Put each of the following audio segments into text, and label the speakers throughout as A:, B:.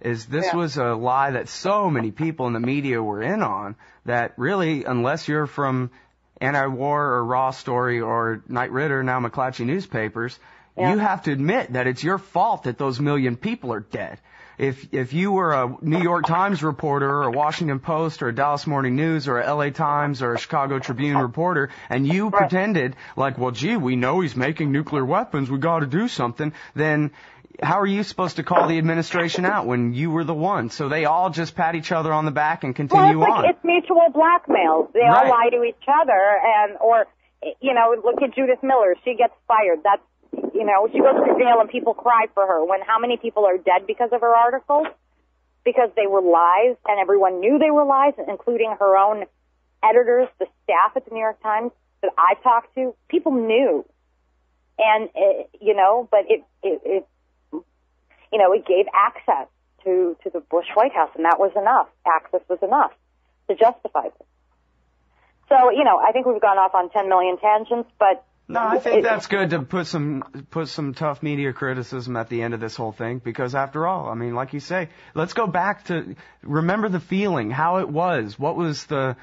A: is this was a lie that so many people in the media were in on that really, unless you're from Anti-War or RawStory or Knight Ridder, now McClatchy newspapers, you have to admit that it's your fault that those million people are dead. If you were a New York Times reporter or a Washington Post or a Dallas Morning News or a LA Times or a Chicago Tribune reporter and you pretended like, well, gee, we know he's making nuclear weapons, we got to do something, then how are you supposed to call the administration out when you were the one? So they all just pat each other on the back and continue on.
B: It's mutual blackmail. They all lie to each other, or look at Judith Miller. She gets fired. That's, she goes to jail and people cry for her. When how many people are dead because of her articles? Because they were lies, and everyone knew they were lies, including her own editors, the staff at the New York Times that I talked to. People knew, and but it gave access to the Bush White House, and that was enough. Access was enough to justify this. So, I think we've gone off on 10 million tangents, but...
A: No, I think that's good to put some tough media criticism at the end of this whole thing, because after all, I mean, like you say, let's go back to remember the feeling, how it was, what was the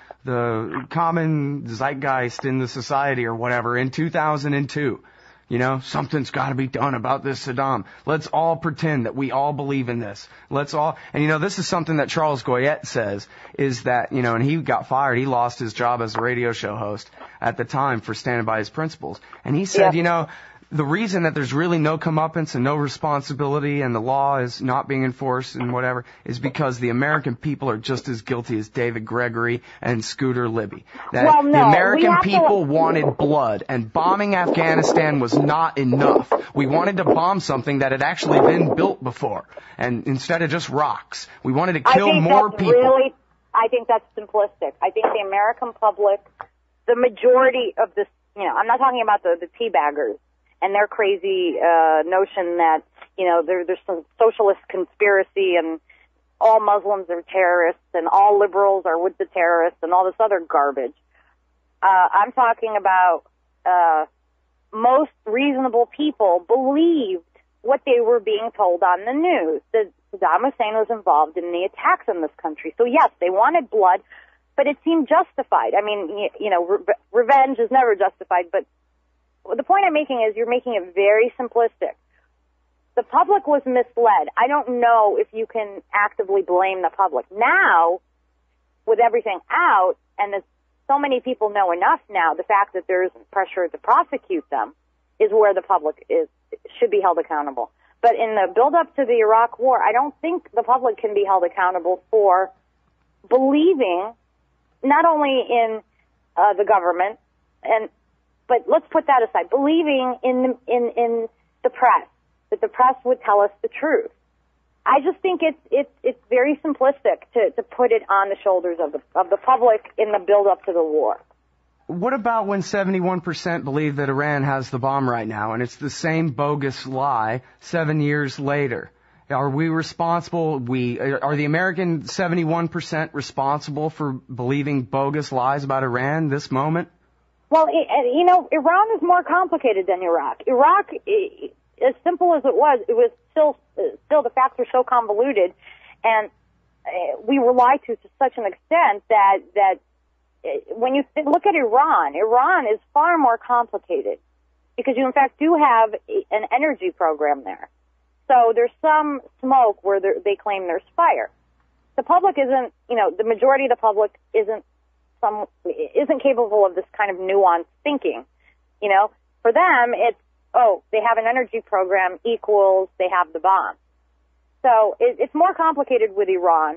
A: common zeitgeist in the society or whatever in 2002. Something's got to be done about this Saddam. Let's all pretend that we all believe in this. Let's all, and this is something that Charles Goyette says, is that, and he got fired. He lost his job as a radio show host at the time for standing by his principles. And he said, the reason that there's really no comeuppance and no responsibility and the law is not being enforced and whatever is because the American people are just as guilty as David Gregory and Scooter Libby. The American people wanted blood, and bombing Afghanistan was not enough. We wanted to bomb something that had actually been built before, and instead of just rocks. We wanted to kill more people.
B: I think that's simplistic. I think the American public, the majority of this, I'm not talking about the teabaggers, and their crazy notion that, there's some socialist conspiracy and all Muslims are terrorists and all liberals are with the terrorists and all this other garbage. I'm talking about most reasonable people believed what they were being told on the news, that Saddam Hussein was involved in the attacks in this country. So, yes, they wanted blood, but it seemed justified. I mean, revenge is never justified, but the point I'm making is you're making it very simplistic. The public was misled. I don't know if you can actively blame the public. Now, with everything out, and as so many people know enough now, the fact that there isn't pressure to prosecute them is where the public should be held accountable. But in the build-up to the Iraq War, I don't think the public can be held accountable for believing not only in the government but let's put that aside. Believing in the press, that the press would tell us the truth. I just think it's very simplistic to put it on the shoulders of the public in the build up to the war.
A: What about when 71% believe that Iran has the bomb right now, and it's the same bogus lie 7 years later? Are we responsible? Are the American 71% responsible for believing bogus lies about Iran this moment?
B: Well, Iran is more complicated than Iraq. Iraq, as simple as it was still the facts are so convoluted, and we were lied to such an extent that when you look at Iran is far more complicated because you, in fact, do have an energy program there. So there's some smoke where they claim there's fire. The public isn't, the majority of the public isn't capable of this kind of nuanced thinking. For them, it's, they have an energy program equals they have the bomb. So it's more complicated with Iran,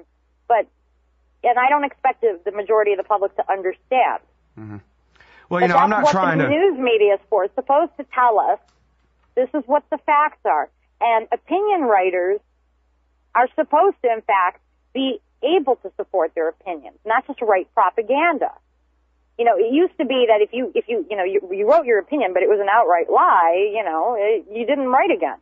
B: and I don't expect the majority of the public to understand.
A: Mm-hmm. Well, I'm not trying to...
B: That's what the news media is for. It's supposed to tell us this is what the facts are. And opinion writers are supposed to, in fact, be able to support their opinions, not just write propaganda. It used to be that if you wrote your opinion, but it was an outright lie, you didn't write again.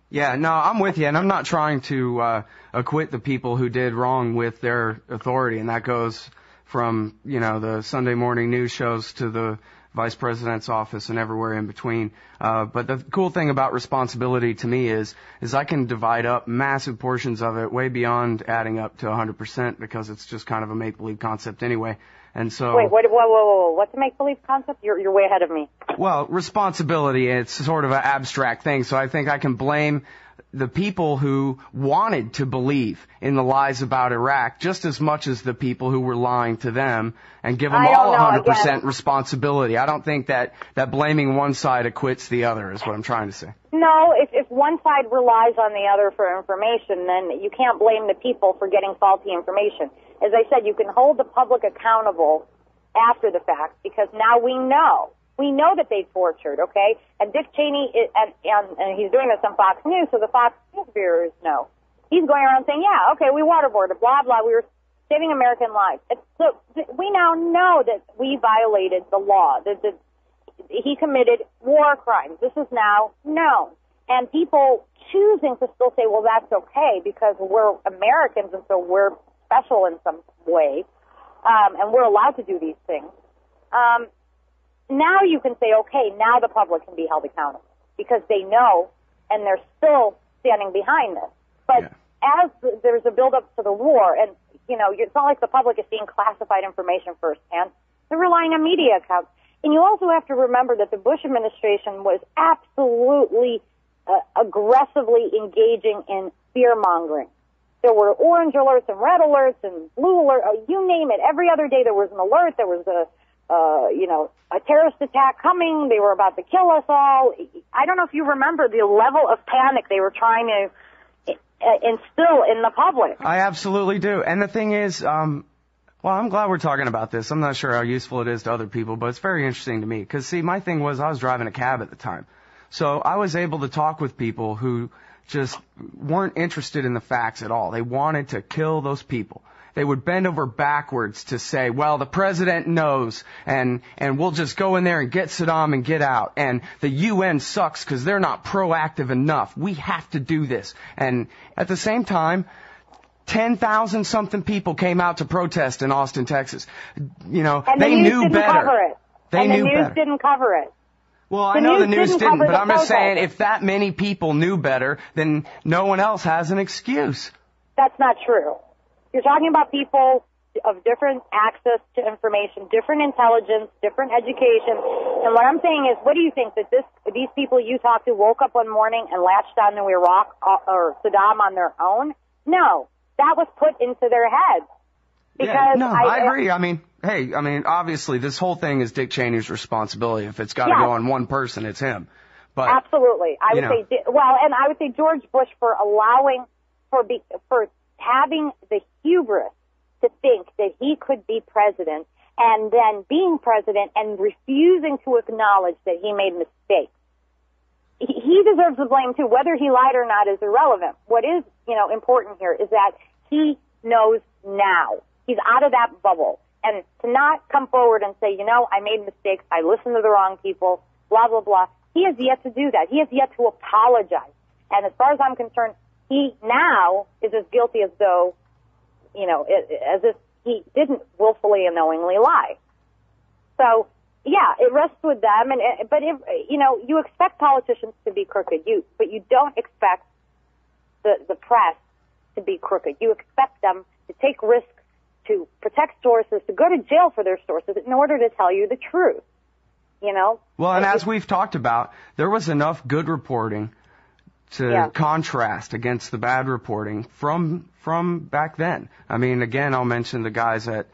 A: Yeah, no, I'm with you, and I'm not trying to acquit the people who did wrong with their authority, and that goes from, the Sunday morning news shows to the vice president's office, and everywhere in between. But the cool thing about responsibility to me is I can divide up massive portions of it way beyond adding up to 100% because it's just kind of a make-believe concept anyway. And so,
B: wait, whoa, what's a make-believe concept? You're way ahead of me.
A: Well, responsibility, it's sort of an abstract thing, so I think I can blame the people who wanted to believe in the lies about Iraq just as much as the people who were lying to them and give them all 100% responsibility. I don't think that blaming one side acquits the other is what I'm trying to say.
B: No, if one side relies on the other for information, then you can't blame the people for getting faulty information. As I said, you can hold the public accountable after the fact because now we know. We know that they tortured, okay? And Dick Cheney, and he's doing this on Fox News, so the Fox News viewers know. He's going around saying, yeah, okay, we waterboarded, blah, blah, we were saving American lives. So we now know that we violated the law, that he committed war crimes. This is now known. And people choosing to still say, well, that's okay because we're Americans and so we're special in some way, and we're allowed to do these things. Now you can say, okay, now the public can be held accountable because they know and they're still standing behind this. But as there's a build-up to the war, and, you know, it's not like the public is seeing classified information firsthand. They're relying on media accounts. And you also have to remember that the Bush administration was absolutely aggressively engaging in fear-mongering. There were orange alerts and red alerts and blue alerts, you name it. Every other day there was an alert, there was a terrorist attack coming. They were about to kill us all. I don't know if you remember the level of panic they were trying to instill in the public.
A: I absolutely do. And the thing is, well, I'm glad we're talking about this. I'm not sure how useful it is to other people, but it's very interesting to me. Because, see, my thing was I was driving a cab at the time. So I was able to talk with people who just weren't interested in the facts at all. They wanted to kill those people. They would bend over backwards to say, well, the president knows, and we'll just go in there and get Saddam and get out. And the UN sucks because they're not proactive enough. We have to do this. And at the same time, 10,000 something people came out to protest in Austin, Texas. You know,
B: and
A: they knew better.
B: The news didn't cover it.
A: Well, I know the news didn't, but I'm just saying if that many people knew better, then no one else has an excuse.
B: That's not true. You're talking about people of different access to information, different intelligence, different education. And what I'm saying is, what do you think that these people you talked to woke up one morning and latched on to Iraq or Saddam on their own? No, that was put into their heads. Because
A: I agree. I mean, obviously this whole thing is Dick Cheney's responsibility. If it's got to go on one person, it's him. But
B: absolutely, I would say George Bush for having the hubris to think that he could be president and then being president and refusing to acknowledge that he made mistakes. He deserves the blame too. Whether he lied or not is irrelevant. What is, important here is that he knows now. He's out of that bubble. And to not come forward and say, I made mistakes, I listened to the wrong people, blah, blah, blah. He has yet to do that. He has yet to apologize. And as far as I'm concerned, he now is as guilty as though, as if he didn't willfully and knowingly lie. So, yeah, it rests with them. But if you expect politicians to be crooked, but you don't expect the press to be crooked. You expect them to take risks, to protect sources, to go to jail for their sources in order to tell you the truth.
A: Well, and as we've talked about, there was enough good reporting to contrast against the bad reporting from back then. I mean, again, I'll mention the guys at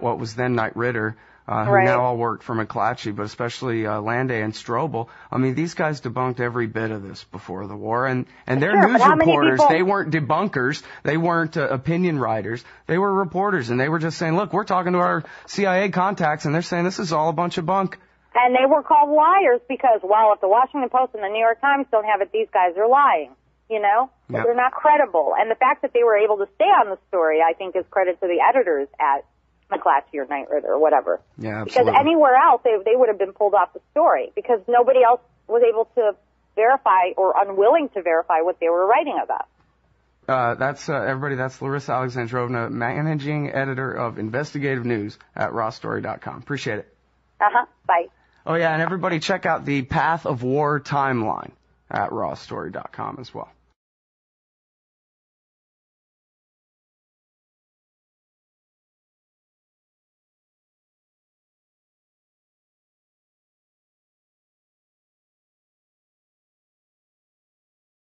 A: what was then Knight Ridder, who now all work for McClatchy, but especially Landay and Strobel. I mean, these guys debunked every bit of this before the war, and their news reporters, they weren't debunkers, they weren't opinion writers, they were reporters, and they were just saying, look, we're talking to our CIA contacts, and they're saying this is all a bunch of bunk.
B: And they were called liars because, if the Washington Post and the New York Times don't have it, these guys are lying, Yep. They're not credible. And the fact that they were able to stay on the story, I think, is credit to the editors at McClatchy or Knight Ridder or whatever.
A: Yeah, absolutely.
B: Because anywhere else, they would have been pulled off the story because nobody else was able to verify or unwilling to verify what they were writing about.
A: That's everybody. That's Larisa Alexandrovna, managing editor of investigative news at RawStory.com. Appreciate it.
B: Bye.
A: Oh, yeah, and everybody check out the Path of War timeline at rawstory.com as well.